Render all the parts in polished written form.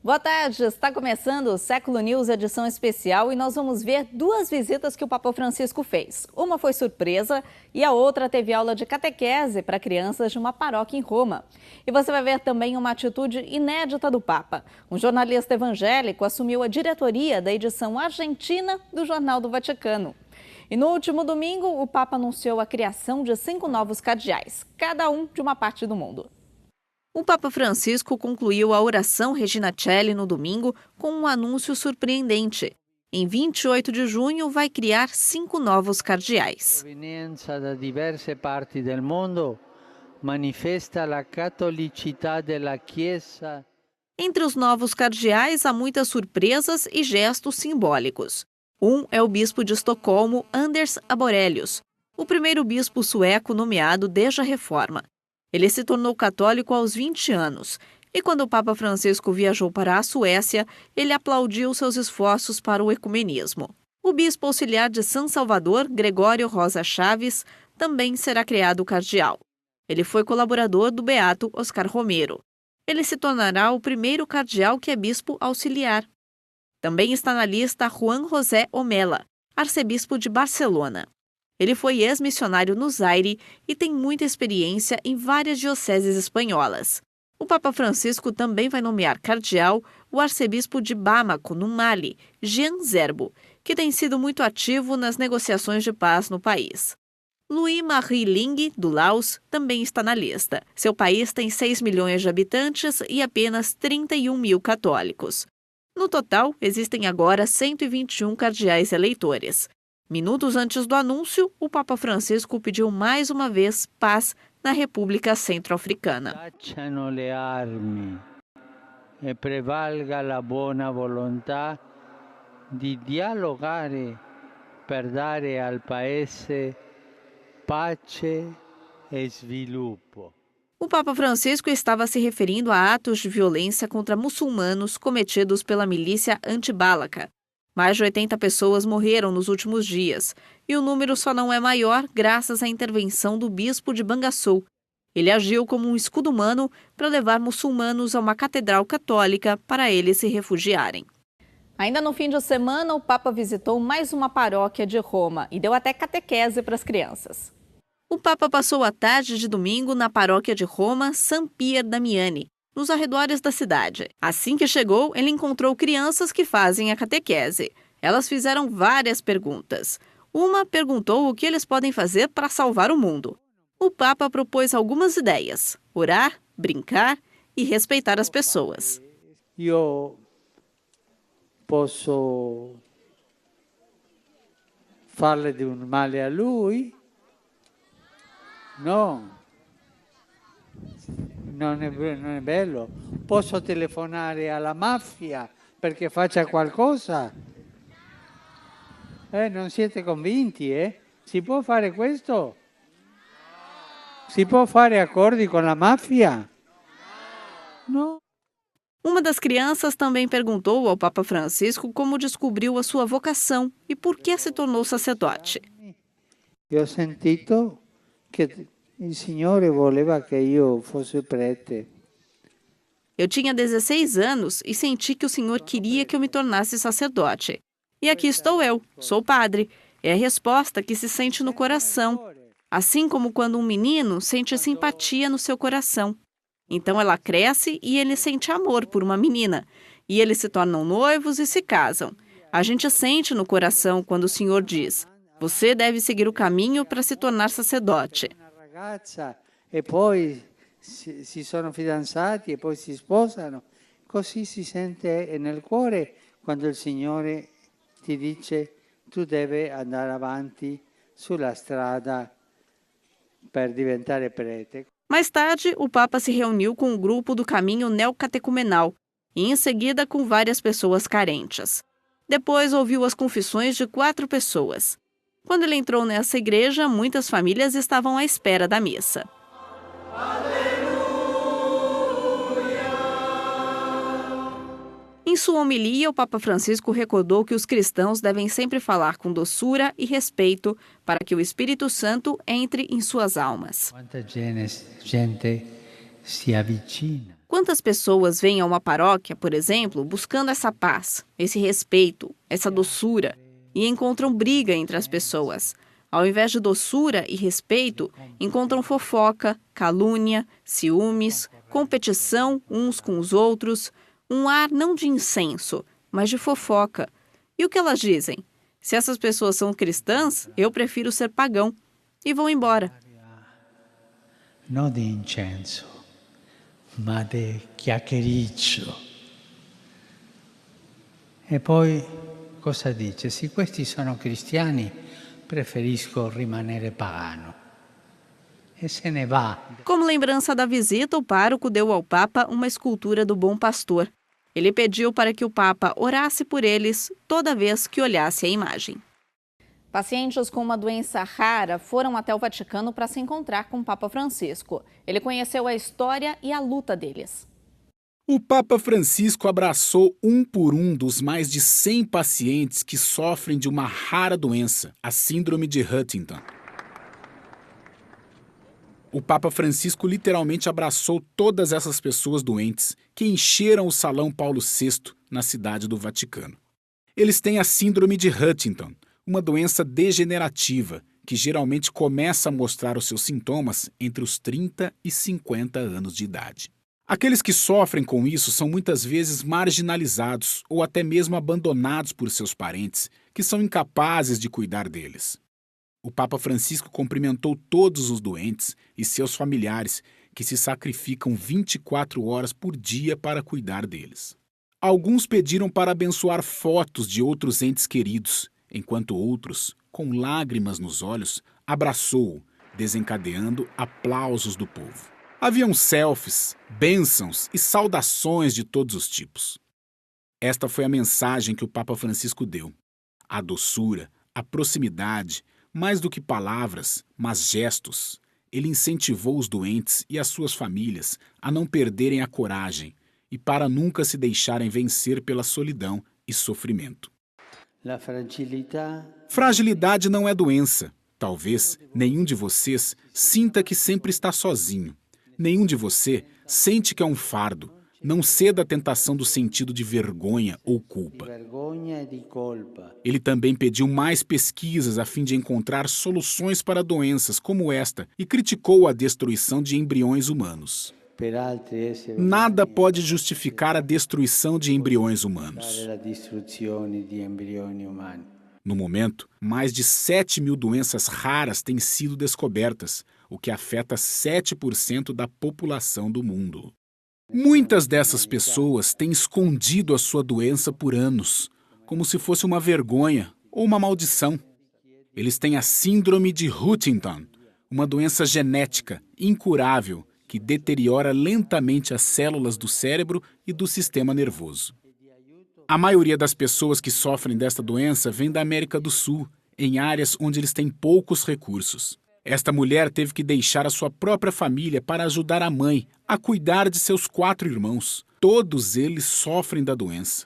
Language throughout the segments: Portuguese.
Boa tarde, está começando o Século News edição especial e nós vamos ver duas visitas que o Papa Francisco fez. Uma foi surpresa e a outra teve aula de catequese para crianças de uma paróquia em Roma. E você vai ver também uma atitude inédita do Papa. Um jornalista evangélico assumiu a diretoria da edição argentina do Jornal do Vaticano. E no último domingo, o Papa anunciou a criação de 5 novos cardeais, cada um de uma parte do mundo. O Papa Francisco concluiu a oração Regina Coeli no domingo com um anúncio surpreendente. Em 28 de junho, vai criar 5 novos cardeais. A provenienza da diverse parti del mondo manifesta a catolicidade da Chiesa. Entre os novos cardeais, há muitas surpresas e gestos simbólicos. Um é o bispo de Estocolmo, Anders Arborelius, o primeiro bispo sueco nomeado desde a Reforma. Ele se tornou católico aos 20 anos e quando o Papa Francisco viajou para a Suécia, ele aplaudiu seus esforços para o ecumenismo. O bispo auxiliar de São Salvador, Gregório Rosa Chaves, também será criado cardeal. Ele foi colaborador do beato Oscar Romero. Ele se tornará o primeiro cardeal que é bispo auxiliar. Também está na lista Juan José Omella, arcebispo de Barcelona. Ele foi ex-missionário no Zaire e tem muita experiência em várias dioceses espanholas. O Papa Francisco também vai nomear cardeal o arcebispo de Bamako, no Mali, Jean Zerbo, que tem sido muito ativo nas negociações de paz no país. Louis-Marie Ling, do Laos, também está na lista. Seu país tem 6 milhões de habitantes e apenas 31 mil católicos. No total, existem agora 121 cardeais eleitores. Minutos antes do anúncio, o Papa Francisco pediu mais uma vez paz na República Centro-Africana. Tacciano le armi e prevalga a boa vontade de dialogare per dare al paese pace e sviluppo. O Papa Francisco estava se referindo a atos de violência contra muçulmanos cometidos pela milícia anti-Balaka. Mais de 80 pessoas morreram nos últimos dias, e o número só não é maior graças à intervenção do bispo de Bangassou. Ele agiu como um escudo humano para levar muçulmanos a uma catedral católica para eles se refugiarem. Ainda no fim de semana, o Papa visitou mais uma paróquia de Roma e deu até catequese para as crianças. O Papa passou a tarde de domingo na paróquia de Roma, San Pier Damiani, nos arredores da cidade. Assim que chegou, ele encontrou crianças que fazem a catequese. Elas fizeram várias perguntas. Uma perguntou o que eles podem fazer para salvar o mundo. O Papa propôs algumas ideias: orar, brincar e respeitar as pessoas. Eu posso farle di un male a lui? No. Non è bello. Posso telefonare alla mafia perché faccia qualcosa? Non siete convinti, Si può fare questo? Si può fare accordi con la mafia? No. Uma das crianças também perguntou ao Papa Francisco como descobriu a sua vocação e por que se tornou sacerdote. Eu ho sentito che il Signore voleva che io fosse prete. Eu tinha 16 anos e senti que o Senhor queria que eu me tornasse sacerdote. E aqui estou eu, sou padre. É a resposta que se sente no coração, assim como quando um menino sente simpatia no seu coração. Então ela cresce e ele sente amor por uma menina. E eles se tornam noivos e se casam. A gente sente no coração quando o Senhor diz: você deve seguir o caminho para se tornar sacerdote. E poi si sono fidanzati e poi si sposano. Così si sente nel cuore quando il Signore ti dice tu devi andare avanti sulla strada per diventare prete. Mais tarde, o Papa se reuniu com um grupo do caminho neocatecumenal e em seguida com várias pessoas carentes. Depois ouviu as confissões de 4 pessoas. Quando ele entrou nessa igreja, muitas famílias estavam à espera da missa. Em sua homilia, o Papa Francisco recordou que os cristãos devem sempre falar com doçura e respeito para que o Espírito Santo entre em suas almas. Quanta gente se avvicina. Quantas pessoas vêm a uma paróquia, por exemplo, buscando essa paz, esse respeito, essa doçura, e encontram briga entre as pessoas. Ao invés de doçura e respeito, encontram fofoca, calúnia, ciúmes, competição uns com os outros, um ar não de incenso, mas de fofoca. E o que elas dizem? Se essas pessoas são cristãs, eu prefiro ser pagão. E vão embora. Não de incenso, ma de chiacchiericcio. E poi cosa dice? Se questi sono cristiani, preferisco rimanere pagano. E se ne va. Como lembrança da visita, o pároco deu ao Papa uma escultura do Bom Pastor. Ele pediu para que o Papa orasse por eles toda vez que olhasse a imagem. Pacientes com uma doença rara foram até o Vaticano para se encontrar com o Papa Francisco. Ele conheceu a história e a luta deles. O Papa Francisco abraçou um por um dos mais de 100 pacientes que sofrem de uma rara doença, a síndrome de Huntington. O Papa Francisco literalmente abraçou todas essas pessoas doentes que encheram o Salão Paulo VI na cidade do Vaticano. Eles têm a síndrome de Huntington, uma doença degenerativa que geralmente começa a mostrar os seus sintomas entre os 30 e 50 anos de idade. Aqueles que sofrem com isso são muitas vezes marginalizados ou até mesmo abandonados por seus parentes, que são incapazes de cuidar deles. O Papa Francisco cumprimentou todos os doentes e seus familiares que se sacrificam 24 horas por dia para cuidar deles. Alguns pediram para abençoar fotos de outros entes queridos, enquanto outros, com lágrimas nos olhos, abraçou-o, desencadeando aplausos do povo. Haviam selfies, bênçãos e saudações de todos os tipos. Esta foi a mensagem que o Papa Francisco deu. A doçura, a proximidade, mais do que palavras, mas gestos. Ele incentivou os doentes e as suas famílias a não perderem a coragem e para nunca se deixarem vencer pela solidão e sofrimento. Fragilidade não é doença. Talvez nenhum de vocês sinta que sempre está sozinho. Nenhum de você sente que é um fardo. Não ceda à tentação do sentido de vergonha ou culpa. Ele também pediu mais pesquisas a fim de encontrar soluções para doenças como esta e criticou a destruição de embriões humanos. Nada pode justificar a destruição de embriões humanos. No momento, mais de 7.000 doenças raras têm sido descobertas, o que afeta 7% da população do mundo. Muitas dessas pessoas têm escondido a sua doença por anos, como se fosse uma vergonha ou uma maldição. Eles têm a síndrome de Huntington, uma doença genética incurável que deteriora lentamente as células do cérebro e do sistema nervoso. A maioria das pessoas que sofrem desta doença vem da América do Sul, em áreas onde eles têm poucos recursos. Esta mulher teve que deixar a sua própria família para ajudar a mãe a cuidar de seus 4 irmãos. Todos eles sofrem da doença.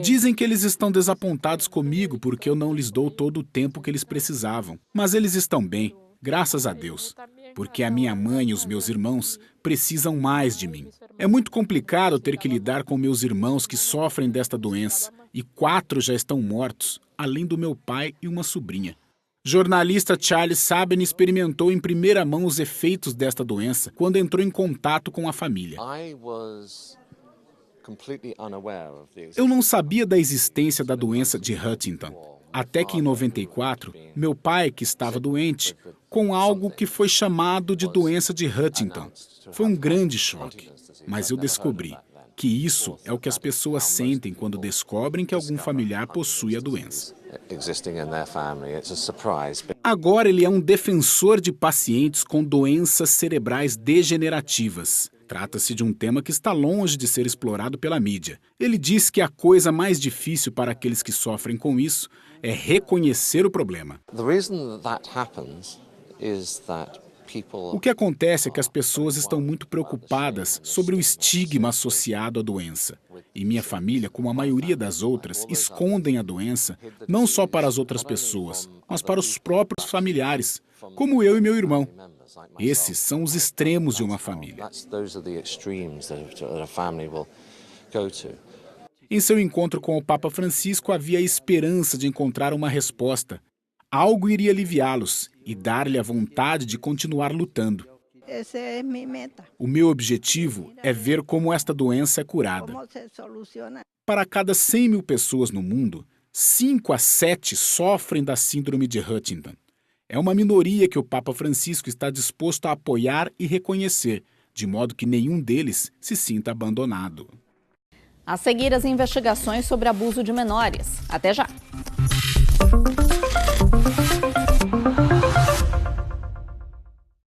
Dizem que eles estão desapontados comigo porque eu não lhes dou todo o tempo que eles precisavam. Mas eles estão bem, graças a Deus, porque a minha mãe e os meus irmãos precisam mais de mim. É muito complicado ter que lidar com meus irmãos que sofrem desta doença, e 4 já estão mortos, além do meu pai e uma sobrinha. Jornalista Charles Sabin experimentou em primeira mão os efeitos desta doença quando entrou em contato com a família. Eu não sabia da existência da doença de Huntington, até que em 94, meu pai, que estava doente, com algo que foi chamado de doença de Huntington. Foi um grande choque, mas eu descobri que isso é o que as pessoas sentem quando descobrem que algum familiar possui a doença. Agora ele é um defensor de pacientes com doenças cerebrais degenerativas. Trata-se de um tema que está longe de ser explorado pela mídia. Ele diz que a coisa mais difícil para aqueles que sofrem com isso é reconhecer o problema. O que acontece é que as pessoas estão muito preocupadas sobre o estigma associado à doença. E minha família, como a maioria das outras, escondem a doença não só para as outras pessoas, mas para os próprios familiares, como eu e meu irmão. Esses são os extremos de uma família. Em seu encontro com o Papa Francisco, havia a esperança de encontrar uma resposta. Algo iria aliviá-los e dar-lhe a vontade de continuar lutando. Essa é minha meta. O meu objetivo é ver como esta doença é curada. Como se soluciona? Para cada 100 mil pessoas no mundo, 5 a 7 sofrem da síndrome de Huntington. É uma minoria que o Papa Francisco está disposto a apoiar e reconhecer, de modo que nenhum deles se sinta abandonado. A seguir, as investigações sobre abuso de menores. Até já!